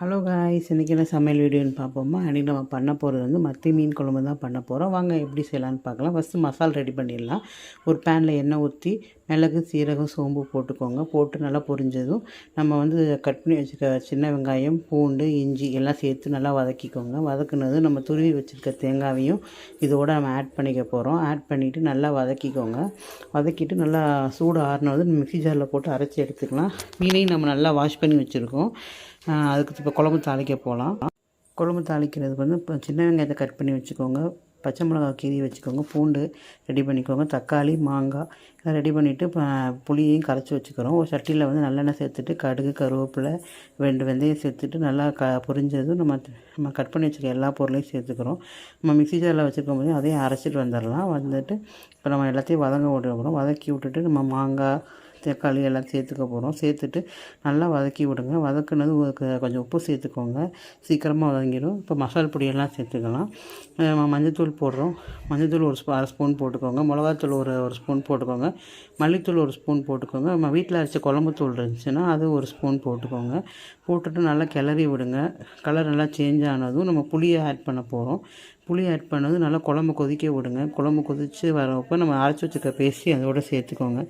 Hello guys, இன்றைக்கி என்ன சமையல் வீடியோன்னு பார்ப்போமா. அன்றைக்கி நம்ம பண்ண போகிறது வந்து மத்தி மீன் குழம்பு தான் பண்ண போகிறோம். வாங்க எப்படி செய்யலான்னு பார்க்கலாம். ஃபஸ்ட்டு மசாலா ரெடி பண்ணிடலாம். ஒரு பேனில் எண்ணெய் ஊற்றி மிளகு, சீரகம், சோம்பு போட்டுக்கோங்க. போட்டு நல்லா பொரிஞ்சதும் நம்ம வந்து கட் பண்ணி வச்சுருக்க சின்ன வெங்காயம், பூண்டு, இஞ்சி எல்லாம் சேர்த்து நல்லா வதக்கிக்கோங்க. வதக்குனது நம்ம துருவி வச்சுருக்க தேங்காயையும் இதோடு நம்ம ஆட் பண்ணிக்க போகிறோம். ஆட் பண்ணிவிட்டு நல்லா வதக்கிக்கோங்க. வதக்கிட்டு நல்லா சூடு ஆறினது மிக்ஸி ஜாரில் போட்டு அரைச்சி எடுத்துக்கலாம். மீனையும் நம்ம நல்லா வாஷ் பண்ணி வச்சுருக்கோம். அதுக்கு இப்போ குழம்பு தாளிக்க போகலாம். குழம்பு தாளிக்கிறதுக்கு வந்து இப்போ சின்ன வெங்காயத்தை கட் பண்ணி வச்சுக்கோங்க. பச்சை மிளகா கீரி வச்சுக்கோங்க. பூண்டு ரெடி பண்ணிக்கோங்க. தக்காளி, மாங்காய் எல்லாம் ரெடி பண்ணிவிட்டு புளியையும் கரைச்சி வச்சுக்கிறோம். ஒரு சட்டியில் வந்து நல்லெண்ணெய் சேர்த்துட்டு கடுகு, கருவேப்பிலை, வெந்தயம் சேர்த்துட்டு நல்லா பொரிஞ்சதும் நம்ம கட் பண்ணி வச்சுருக்க எல்லா பொருளையும் சேர்த்துக்கிறோம். நம்ம மிக்ஸி ஜாரில் வச்சுருக்கும் போது அதையும் அரைச்சிட்டு வந்துடலாம். வந்துட்டு இப்போ நம்ம எல்லாத்தையும் வதங்க விட போகிறோம். வதக்கி விட்டுட்டு நம்ம மாங்காய், தக்காளி எல்லாம் சேர்த்துக்க போகிறோம். சேர்த்துட்டு நல்லா வதக்கி விடுங்க. வதக்குனது கொஞ்சம் உப்பு சேர்த்துக்கோங்க. சீக்கிரமாக வதங்கிடும். இப்போ மசால் பொடியெல்லாம் சேர்த்துக்கலாம். மஞ்சள்தூள் போடுறோம். மஞ்சள்தூள் அரை ஸ்பூன் போட்டுக்கோங்க. மிளகாத்தூள் ஒரு ஸ்பூன் போட்டுக்கோங்க. மல்லித்தூள் ஒரு ஸ்பூன் போட்டுக்கோங்க. நம்ம வீட்டில் அரைச்ச குழம்புத்தூள் இருந்துச்சுன்னா அது ஒரு ஸ்பூன் போட்டுக்கோங்க. போட்டுட்டு நல்லா கிளறி விடுங்க. கலர் நல்லா சேஞ்ச் ஆனதும் நம்ம புளியை ஆட் பண்ண போகிறோம். புளி ஆட் பண்ணது நல்லா குழம்பு கொதிக்க விடுங்க. குழம்பு கொதித்து வரப்போ நம்ம அரைச்சி வச்சுருக்க பேஸ்ட்டு அதோடு சேர்த்துக்கோங்க.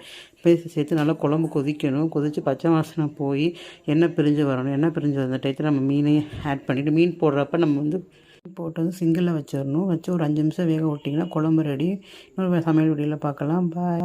பேஸ்ட்டு சேர்த்து நல்லா குழம்பு கொதிக்கணும். கொதித்து பச்சை வாசனை போய் எண்ணெய் பிரிஞ்சு வரணும். எண்ணெய் பிரிஞ்சு வந்த டயத்தில் நம்ம மீனையும் ஆட் பண்ணிவிட்டு மீன் போடுறப்ப நம்ம வந்து போட்டு சிங்கிளில் வச்சிடணும். வச்சு ஒரு 5 நிமிஷம் வேக விட்டிங்கன்னா குழம்பு ரெடி. இன்னொரு சமையல் வீடியோவில் பார்க்கலாம். பாய்.